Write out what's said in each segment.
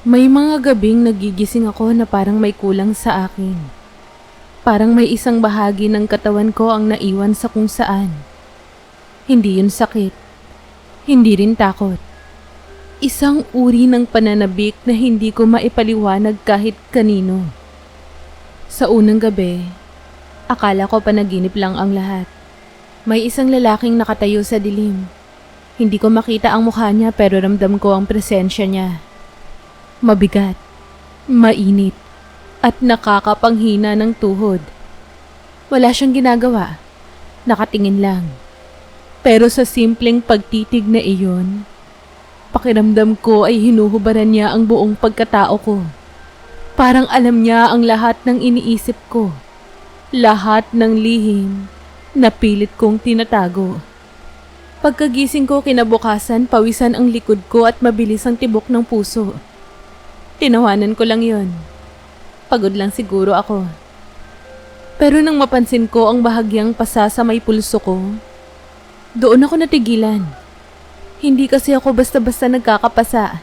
May mga gabing nagigising ako na parang may kulang sa akin. Parang may isang bahagi ng katawan ko ang naiwan sa kung saan. Hindi yun sakit. Hindi rin takot. Isang uri ng pananabik na hindi ko maipaliwanag kahit kanino. Sa unang gabi, akala ko panaginip lang ang lahat. May isang lalaking nakatayo sa dilim. Hindi ko makita ang mukha niya pero ramdam ko ang presensya niya. Mabigat, mainit, at nakakapanghina ng tuhod. Wala siyang ginagawa, nakatingin lang. Pero sa simpleng pagtitig na iyon, pakiramdam ko ay hinuhubaran niya ang buong pagkatao ko. Parang alam niya ang lahat ng iniisip ko, lahat ng lihim na pilit kong tinatago. Pagkagising ko kinabukasan, pawisan ang likod ko at mabilis ang tibok ng puso. Tinawanan ko lang yon. Pagod lang siguro ako. Pero nang mapansin ko ang bahagyang pasa sa may pulso ko, doon ako natigilan. Hindi kasi ako basta-basta nagkakapasa,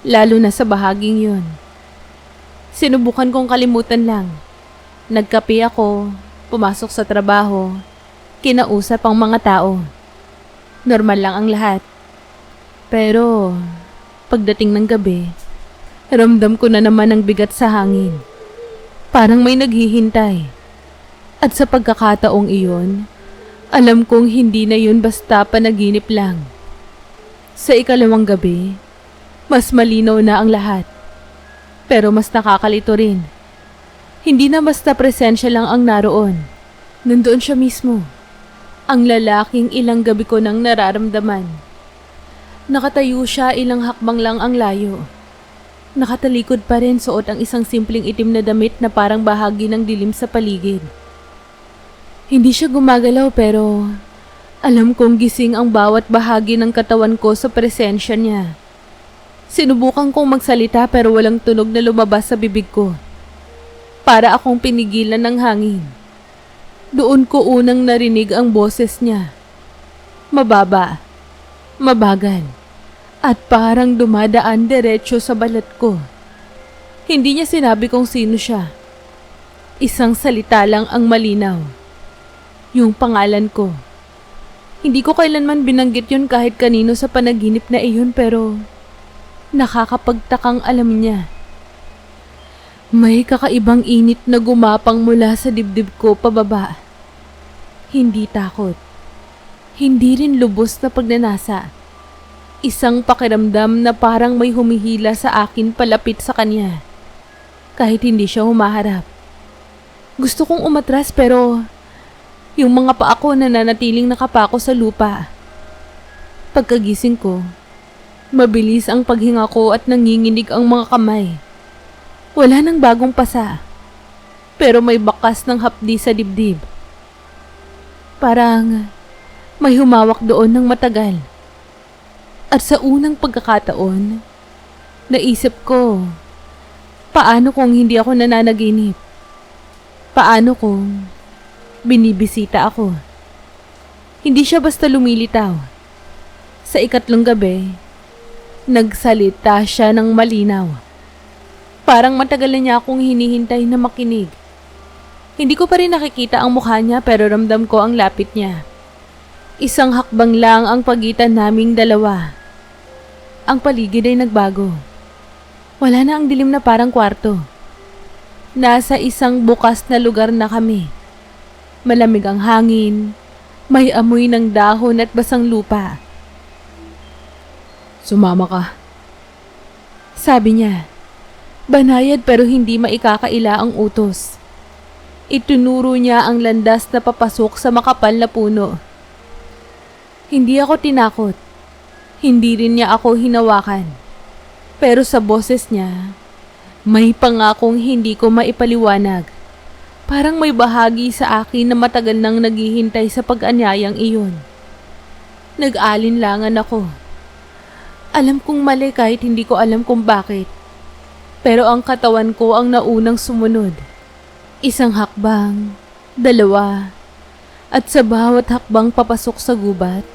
lalo na sa bahaging yon. Sinubukan kong kalimutan lang. Nagkape ako, pumasok sa trabaho, kinausap ang mga tao. Normal lang ang lahat. Pero pagdating ng gabi, ramdam ko na naman ang bigat sa hangin. Parang may naghihintay. At sa pagkakataong iyon, alam kong hindi na yun basta panaginip lang. Sa ikalawang gabi, mas malinaw na ang lahat. Pero mas nakakalito rin. Hindi na basta presensya lang ang naroon. Nandoon siya mismo. Ang lalaking ilang gabi ko nang nararamdaman. Nakatayo siya, ilang hakbang lang ang layo. Nakatalikod pa rin, suot ang isang simpleng itim na damit na parang bahagi ng dilim sa paligid. Hindi siya gumagalaw pero alam kong gising ang bawat bahagi ng katawan ko sa presensya niya. Sinubukan kong magsalita pero walang tunog na lumabas sa bibig ko. Para akong pinigilan ng hangin. Doon ko unang narinig ang boses niya. Mababa, mabagal, at parang dumadaan diretso sa balat ko. Hindi niya sinabi kung sino siya. Isang salita lang ang malinaw. Yung pangalan ko. Hindi ko kailanman binanggit yun kahit kanino sa panaginip na iyon pero nakakapagtakang alam niya. May kakaibang init na gumapang mula sa dibdib ko pababa. Hindi takot. Hindi rin lubos na pagnanasa. Isang pakiramdam na parang may humihila sa akin palapit sa kanya. Kahit hindi siya humaharap. Gusto kong umatras pero yung mga paa ko nananatiling nakapako sa lupa. Pagkagising ko, mabilis ang paghinga ko at nanginginig ang mga kamay. Wala nang bagong pasa, pero may bakas ng hapdi sa dibdib. Parang may humawak doon ng matagal. At sa unang pagkakataon, naisip ko, paano kung hindi ako nananaginip? Paano kung binibisita ako? Hindi siya basta lumilitaw. Sa ikatlong gabi, nagsalita siya ng malinaw. Parang matagal na niya akong hinihintay na makinig. Hindi ko pa rin nakikita ang mukha niya pero ramdam ko ang lapit niya. Isang hakbang lang ang pagitan naming dalawa. Ang paligid ay nagbago. Wala na ang dilim na parang kwarto. Nasa isang bukas na lugar na kami. Malamig ang hangin, may amoy ng dahon at basang lupa. Sumama ka. Sabi niya. Banayad pero hindi maikakaila ang utos. Itunuro niya ang landas na papasok sa makapal na puno. Hindi ako tinakot. Hindi rin niya ako hinawakan. Pero sa boses niya, may pangakong hindi ko maipaliwanag. Parang may bahagi sa akin na matagal nang naghihintay sa pag-anyayang iyon. Nag-alinlangan ako. Alam kong mali kahit hindi ko alam kung bakit. Pero ang katawan ko ang naunang sumunod. Isang hakbang, dalawa, at sa bawat hakbang papasok sa gubat,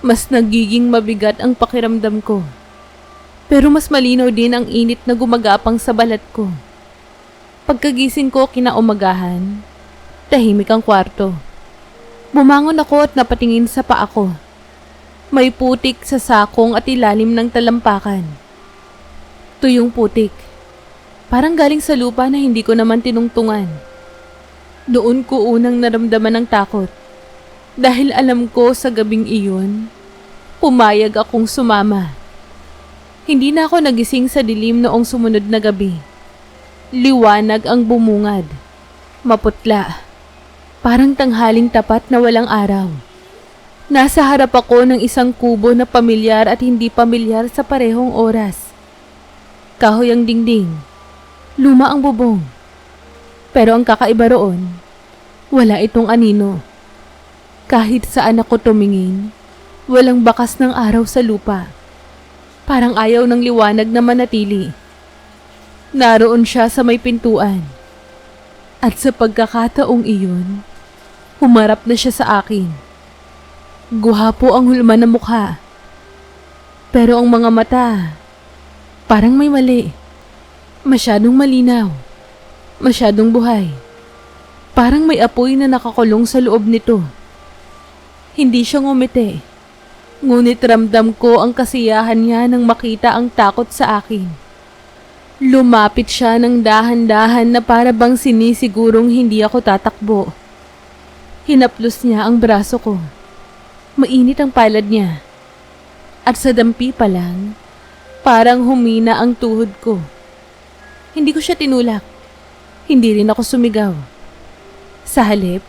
mas nagiging mabigat ang pakiramdam ko. Pero mas malinaw din ang init na gumagapang sa balat ko. Pagkagising ko kinaumagahan, tahimik ang kwarto. Bumangon ako at napatingin sa paa ko. May putik sa sakong at ilalim ng talampakan. Tuyong putik. Parang galing sa lupa na hindi ko naman tinungtungan. Doon ko unang naramdaman ng takot. Dahil alam ko sa gabing iyon, pumayag akong sumama. Hindi na ako nagising sa dilim noong sumunod na gabi. Liwanag ang bumungad. Maputla. Parang tanghaling tapat na walang araw. Nasa harap ako ng isang kubo na pamilyar at hindi pamilyar sa parehong oras. Kahoy ang dingding. Luma ang bubong. Pero ang kakaiba roon, wala itong anino. Kahit saan ako tumingin, walang bakas ng araw sa lupa. Parang ayaw ng liwanag na manatili. Naroon siya sa may pintuan. At sa pagkakataong iyon, humarap na siya sa akin. Guhapo ang hulma ng mukha. Pero ang mga mata, parang may mali. Masyadong malinaw. Masyadong buhay. Parang may apoy na nakakulong sa loob nito. Hindi siya ngumiti. Ngunit ramdam ko ang kasiyahan niya nang makita ang takot sa akin. Lumapit siya ng dahan-dahan na para bang sinisigurong hindi ako tatakbo. Hinaplos niya ang braso ko. Mainit ang palad niya. At sa dampi pa lang, parang humina ang tuhod ko. Hindi ko siya tinulak. Hindi rin ako sumigaw. Sa halip,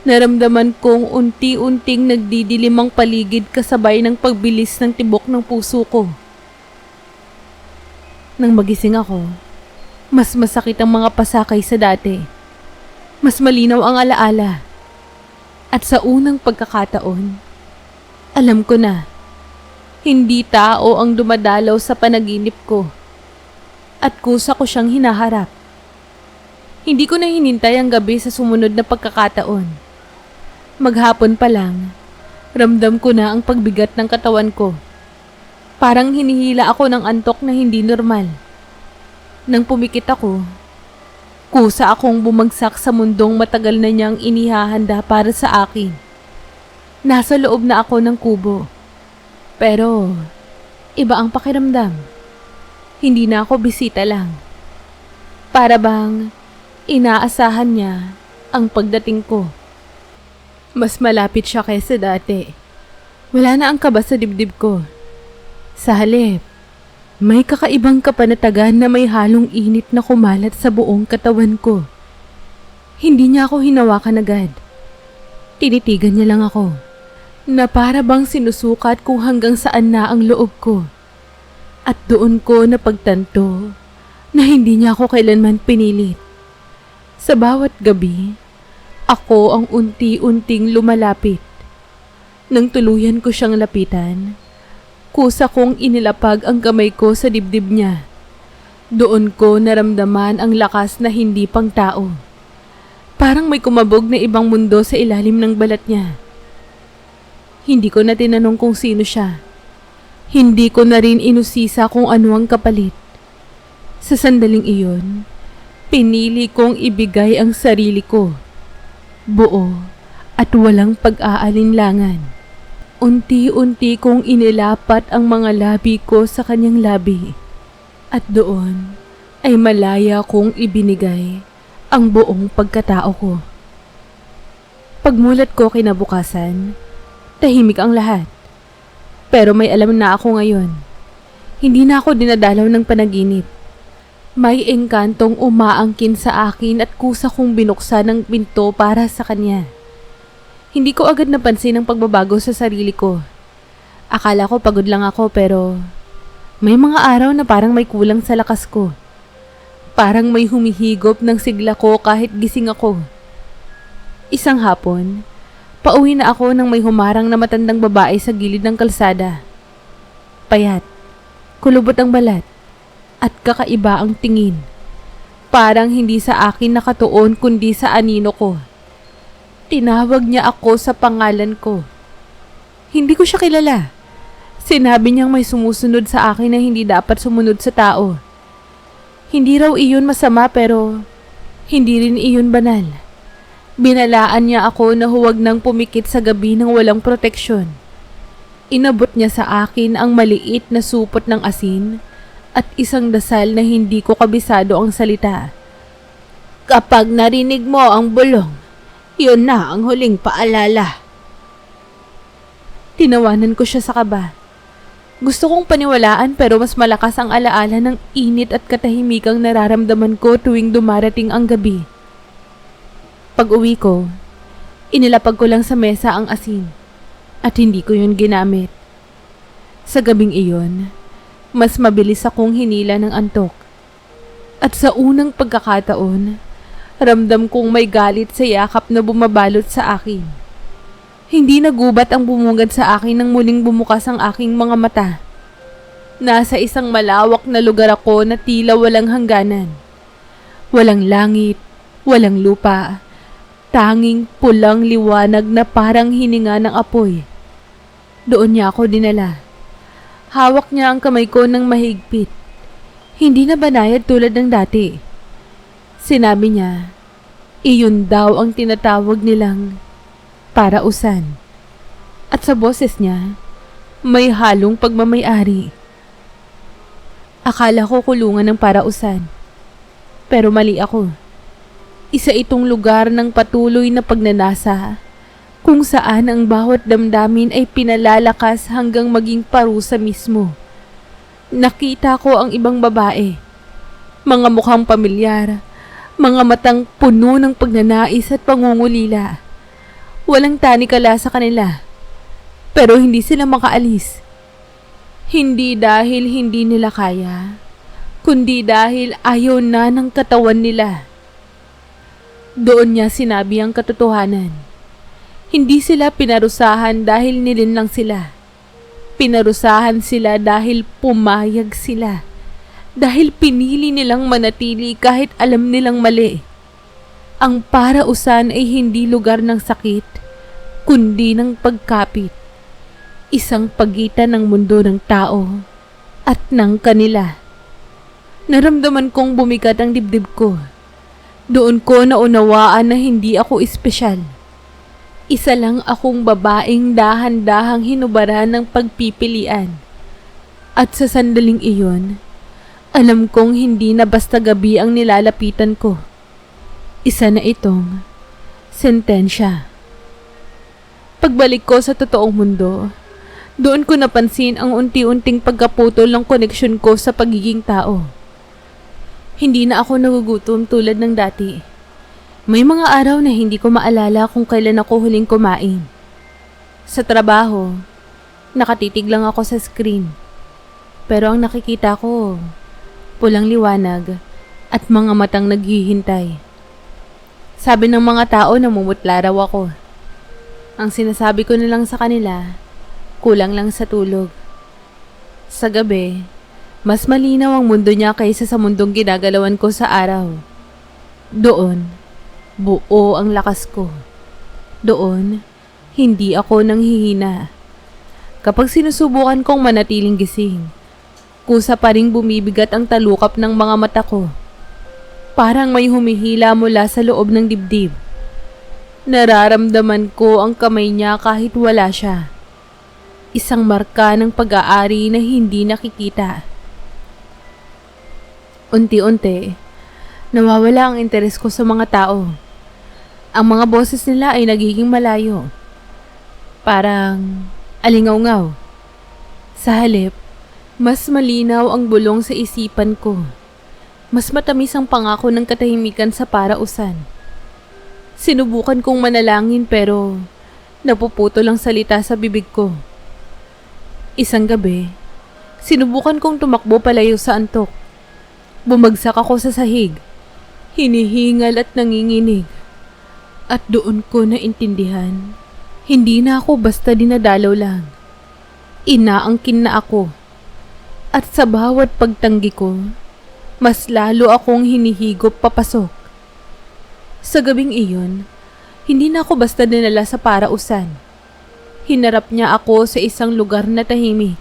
naramdaman kong unti-unting nagdidilim ang paligid kasabay ng pagbilis ng tibok ng puso ko. Nang magising ako, mas masakit ang mga pasakay sa dati. Mas malinaw ang alaala. At sa unang pagkakataon, alam ko na, hindi tao ang dumadalaw sa panaginip ko. At kusa ko siyang hinaharap. Hindi ko na hinintay ang gabi sa sumunod na pagkakataon. Maghapon pa lang, ramdam ko na ang pagbigat ng katawan ko. Parang hinihila ako ng antok na hindi normal. Nang pumikit ako, kusa akong bumagsak sa mundong matagal na niyang inihahanda para sa akin. Nasa loob na ako ng kubo. Pero, iba ang pakiramdam. Hindi na ako bisita lang. Para bang inaasahan niya ang pagdating ko. Mas malapit siya kaysa dati. Wala na ang kaba sa dibdib ko. Sa halip, may kakaibang kapanatagan na may halong init na kumalat sa buong katawan ko. Hindi niya ako hinawakan agad. Tinitigan niya lang ako, na para bang sinusukat kung hanggang saan na ang loob ko. At doon ko napagtanto na hindi niya ako kailanman pinilit. Sa bawat gabi, ako ang unti-unting lumalapit. Nang tuluyan ko siyang lapitan, kusa kong inilapag ang kamay ko sa dibdib niya. Doon ko naramdaman ang lakas na hindi pang tao. Parang may kumabog na ibang mundo sa ilalim ng balat niya. Hindi ko na tinanong kung sino siya. Hindi ko na rin inusisa kung ano ang kapalit. Sa sandaling iyon, pinili kong ibigay ang sarili ko. Buo at walang pag-aalinlangan. Unti-unti kong inilapat ang mga labi ko sa kanyang labi. At doon ay malaya kong ibinigay ang buong pagkatao ko. Pagmulat ko kinabukasan, tahimik ang lahat. Pero may alam na ako ngayon. Hindi na ako dinadalaw ng panaginip. May engkantong umaangkin sa akin at kusa kong binuksan ang pinto para sa kanya. Hindi ko agad napansin ang pagbabago sa sarili ko. Akala ko pagod lang ako pero may mga araw na parang may kulang sa lakas ko. Parang may humihigop ng sigla ko kahit gising ako. Isang hapon, pauwi na ako nang may humarang na matandang babae sa gilid ng kalsada. Payat, kulubot ang balat, at kakaiba ang tingin. Parang hindi sa akin nakatuon kundi sa anino ko. Tinawag niya ako sa pangalan ko. Hindi ko siya kilala. Sinabi niyang may sumusunod sa akin na hindi dapat sumunod sa tao. Hindi raw iyon masama pero hindi rin iyon banal. Binalaan niya ako na huwag nang pumikit sa gabi ng walang proteksyon. Inabot niya sa akin ang maliit na supot ng asin at isang dasal na hindi ko kabisado ang salita. Kapag narinig mo ang bulong, yun na ang huling paalala. Tinawanan ko siya sa kaba. Gusto kong paniwalaan pero mas malakas ang alaala ng init at katahimikang nararamdaman ko tuwing dumarating ang gabi. Pag-uwi ko, inilapag ko lang sa mesa ang asin at hindi ko yun ginamit. Sa gabing iyon, mas mabilis akong hinila ng antok. At sa unang pagkakataon, ramdam kong may galit sa yakap na bumabalot sa akin. Hindi nagubat ang bumungad sa akin nang muling bumukas ang aking mga mata. Nasa isang malawak na lugar ako na tila walang hangganan. Walang langit, walang lupa. Tanging pulang liwanag na parang hininga ng apoy. Doon niya ako dinala. Hawak niya ang kamay ko ng mahigpit. Hindi na banayad tulad ng dati. Sinabi niya, iyon daw ang tinatawag nilang parausan. At sa boses niya, may halong pagmamay-ari. Akala ko kulungan ng parausan. Pero mali ako. Isa itong lugar ng patuloy na pagnanasa, kung saan ang bawat damdamin ay pinalalakas hanggang maging parusa mismo. Nakita ko ang ibang babae, mga mukhang pamilyar, mga matang puno ng pagnanais at pangungulila. Walang tanikala sa kanila, pero hindi sila makaalis. Hindi dahil hindi nila kaya, kundi dahil ayaw na ng katawan nila. Doon niya sinabi ang katotohanan. Hindi sila pinarusahan dahil nilinlang sila. Pinarusahan sila dahil pumayag sila. Dahil pinili nilang manatili kahit alam nilang mali. Ang parausan ay hindi lugar ng sakit, kundi ng pagkapit. Isang pagitan ng mundo ng tao at ng kanila. Naramdaman kong bumigat ang dibdib ko. Doon ko naunawaan na hindi ako espesyal. Isa lang akong babaeng dahan-dahang hinubaran ng pagpipilian. At sa sandaling iyon, alam kong hindi na basta gabi ang nilalapitan ko. Isa na itong sentensya. Pagbalik ko sa totoong mundo, doon ko napansin ang unti-unting pagkaputol ng koneksyon ko sa pagiging tao. Hindi na ako nagugutom tulad ng dati. May mga araw na hindi ko maalala kung kailan ako huling kumain. Sa trabaho, nakatitig lang ako sa screen. Pero ang nakikita ko, pulang liwanag at mga matang naghihintay. Sabi ng mga tao na mumutla raw ako. Ang sinasabi ko na lang sa kanila, kulang lang sa tulog. Sa gabi, mas malinaw ang mundo niya kaysa sa mundong ginagalawan ko sa araw. Doon, buo ang lakas ko. Doon, hindi ako nanghihina. Kapag sinusubukan kong manatiling gising, kusa pa ring bumibigat ang talukap ng mga mata ko. Parang may humihila mula sa loob ng dibdib. Nararamdaman ko ang kamay niya kahit wala siya. Isang marka ng pag-aari na hindi nakikita. Unti-unti, nawawala ang interes ko sa mga tao. Ang mga boses nila ay nagiging malayo. Parang alingaw-ngaw. Sa halip, mas malinaw ang bulong sa isipan ko. Mas matamis ang pangako ng katahimikan sa parausan. Sinubukan kong manalangin pero napuputol ang salita sa bibig ko. Isang gabi, sinubukan kong tumakbo palayo sa antok. Bumagsak ako sa sahig, hinihingal at nanginginig. At doon ko naintindihan, hindi na ako basta dinadalaw lang. Inaangkin na ako. At sa bawat pagtanggi ko, mas lalo akong hinihigop papasok. Sa gabing iyon, hindi na ako basta dinala sa parausan. Hinarap niya ako sa isang lugar na tahimik.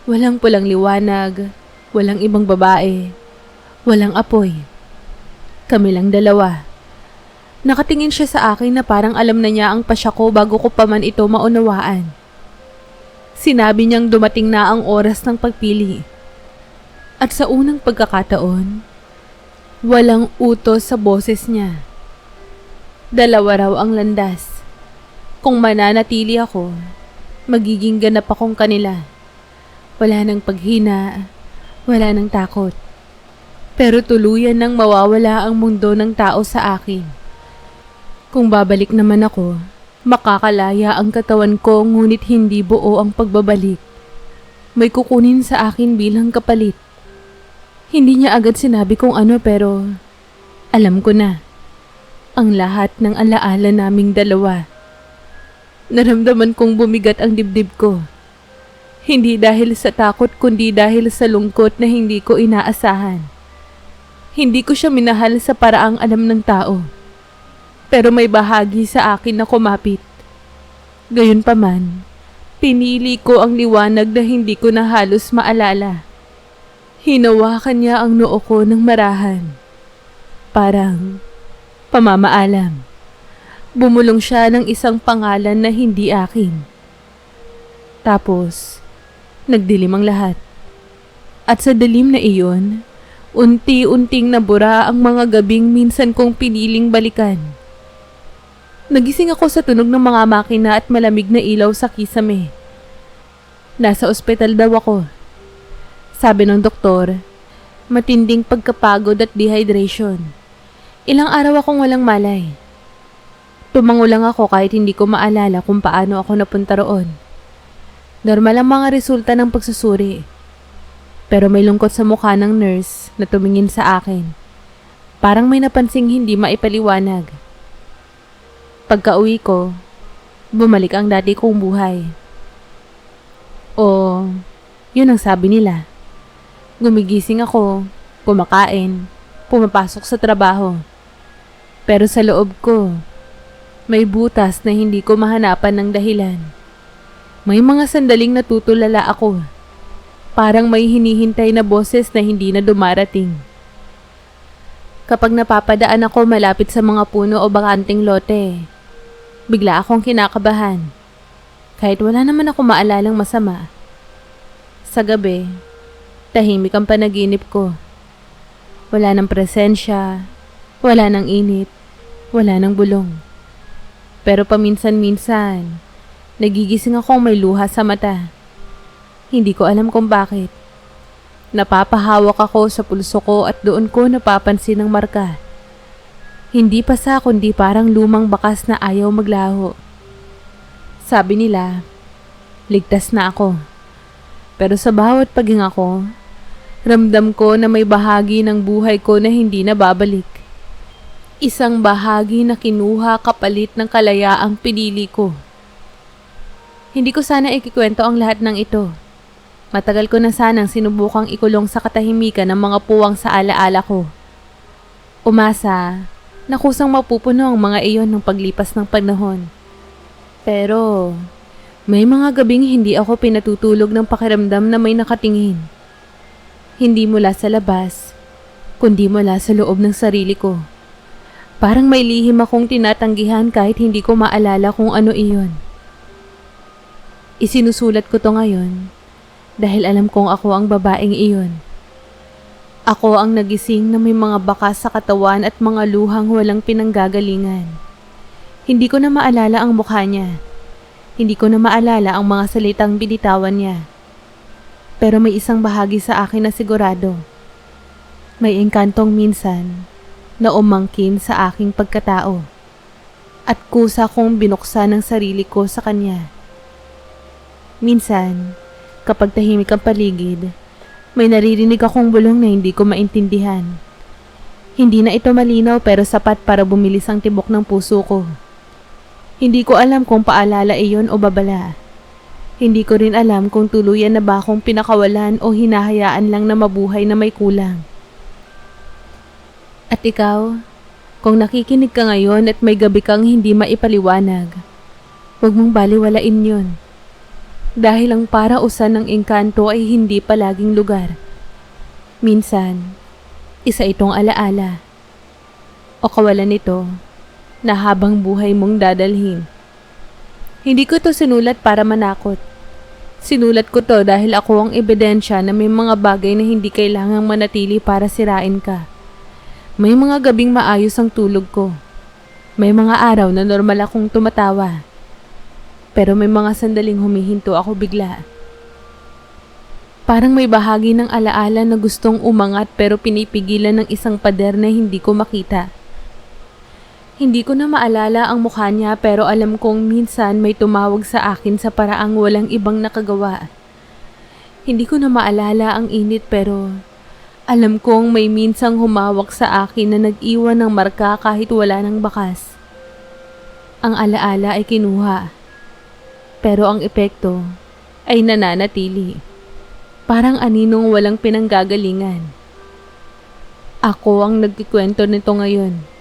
Walang pulang liwanag, walang ibang babae, walang apoy. Kami lang dalawa. Nakatingin siya sa akin na parang alam na niya ang pasya ko bago ko pa man ito maunawaan. Sinabi niyang dumating na ang oras ng pagpili. At sa unang pagkakataon, walang utos sa boses niya. Dalawa raw ang landas. Kung mananatili ako, magiging ganap akong kanila. Wala nang paghina, wala nang takot. Pero tuluyan nang mawawala ang mundo ng tao sa akin. Kung babalik naman ako, makakalaya ang katawan ko ngunit hindi buo ang pagbabalik. May kukunin sa akin bilang kapalit. Hindi niya agad sinabi kung ano pero alam ko na. Ang lahat ng alaala naming dalawa. Naramdaman kong bumigat ang dibdib ko. Hindi dahil sa takot kundi dahil sa lungkot na hindi ko inaasahan. Hindi ko siya minahal sa paraang alam ng tao. Pero may bahagi sa akin na kumapit. Gayunpaman, pinili ko ang liwanag na hindi ko na halos maalala. Hinawakan niya ang noo ko ng marahan. Parang pamamaalam. Bumulong siya ng isang pangalan na hindi akin. Tapos, nagdilim ang lahat. At sa dilim na iyon, unti-unting nabura ang mga gabing minsan kong piniling balikan. Nagising ako sa tunog ng mga makina at malamig na ilaw sa kisame. Nasa ospital daw ako. Sabi ng doktor, matinding pagkapagod at dehydration. Ilang araw akong walang malay. Tumango lang ako kahit hindi ko maalala kung paano ako napunta roon. Normal ang mga resulta ng pagsusuri. Pero may lungkot sa mukha ng nurse na tumingin sa akin. Parang may napansing hindi maipaliwanag. Pagka-uwi ko, bumalik ang dati kong buhay. O, yun ang sabi nila. Gumigising ako, kumakain, pumapasok sa trabaho. Pero sa loob ko, may butas na hindi ko mahanapan ng dahilan. May mga sandaling natutulala ako. Parang may hinihintay na boses na hindi na dumarating. Kapag napapadaan ako malapit sa mga puno o bakanting lote, bigla akong kinakabahan. Kahit wala naman ako maalalang masama. Sa gabi, tahimik ang panaginip ko. Wala ng presensya, wala ng init, wala ng bulong. Pero paminsan-minsan, nagigising akong may luha sa mata. Hindi ko alam kung bakit. Napapahawak ako sa pulso ko at doon ko napapansin ang marka. Hindi pasa kundi parang lumang bakas na ayaw maglaho. Sabi nila, ligtas na ako. Pero sa bawat paghinga ko, ramdam ko na may bahagi ng buhay ko na hindi na babalik. Isang bahagi na kinuha kapalit ng kalayaang pinili ko. Hindi ko sana ikikwento ang lahat ng ito. Matagal ko na sanang sinubukang ikulong sa katahimikan ng mga puwang sa alaala ko. Umasa, na kusang mapupuno ang mga iyon ng paglipas ng panahon. Pero, may mga gabing hindi ako pinatutulog ng pakiramdam na may nakatingin. Hindi mula sa labas, kundi mula sa loob ng sarili ko. Parang may lihim akong tinatanggihan kahit hindi ko maalala kung ano iyon. Isinusulat ko to ngayon dahil alam kong ako ang babaeng iyon. Ako ang nagising na may mga bakas sa katawan at mga luhang walang pinanggagalingan. Hindi ko na maalala ang mukha niya. Hindi ko na maalala ang mga salitang binitawan niya. Pero may isang bahagi sa akin na sigurado. May engkantong minsan na umangkin sa aking pagkatao. At kusa kong binuksan ang sarili ko sa kanya. Minsan, kapag tahimik ang paligid, may naririnig akong bulong na hindi ko maintindihan. Hindi na ito malinaw pero sapat para bumilis ang tibok ng puso ko. Hindi ko alam kung paalala iyon o babala. Hindi ko rin alam kung tuluyan na ba akong pinakawalan o hinahayaan lang na mabuhay na may kulang. At ikaw, kung nakikinig ka ngayon at may gabi kang hindi maipaliwanag, huwag mong baliwalain yun. Dahil ang parausan ng engkanto ay hindi palaging lugar. Minsan, isa itong alaala o kawalan nito na habang buhay mong dadalhin. Hindi ko to sinulat para manakot. Sinulat ko to dahil ako ang ebidensya na may mga bagay na hindi kailangang manatili para sirain ka. May mga gabing maayos ang tulog ko. May mga araw na normal akong tumatawa. Pero may mga sandaling humihinto ako bigla. Parang may bahagi ng alaala na gustong umangat pero pinipigilan ng isang pader na hindi ko makita. Hindi ko na maalala ang mukha niya pero alam kong minsan may tumawag sa akin sa paraang walang ibang nakagawa. Hindi ko na maalala ang init pero alam kong may minsang humawak sa akin na nag-iwan ng marka kahit wala ng bakas. Ang alaala ay kinuha. Pero ang epekto ay nananatili. Parang aninong walang pinanggagalingan. Ako ang nagkikwento nito ngayon.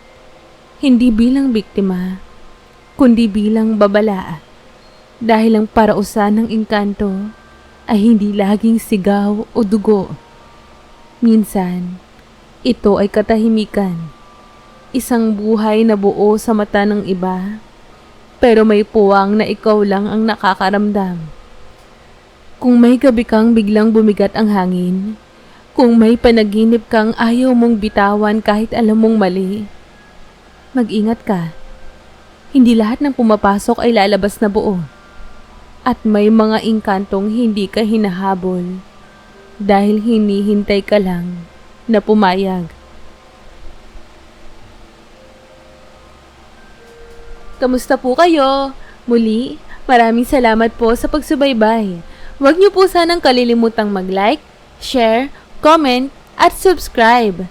Hindi bilang biktima, kundi bilang babala. Dahil ang parausan ng engkanto ay hindi laging sigaw o dugo. Minsan, ito ay katahimikan. Isang buhay na buo sa mata ng iba, pero may puwang na ikaw lang ang nakakaramdam. Kung may gabi kang biglang bumigat ang hangin, kung may panaginip kang ayaw mong bitawan kahit alam mong mali, mag-ingat ka. Hindi lahat ng pumapasok ay lalabas na buo. At may mga engkantong hindi ka hinahabol dahil hinihintay ka lang na pumayag. Kamusta po kayo? Muli, maraming salamat po sa pagsubaybay. Huwag niyo po sanang kalilimutang mag-like, share, comment, at subscribe.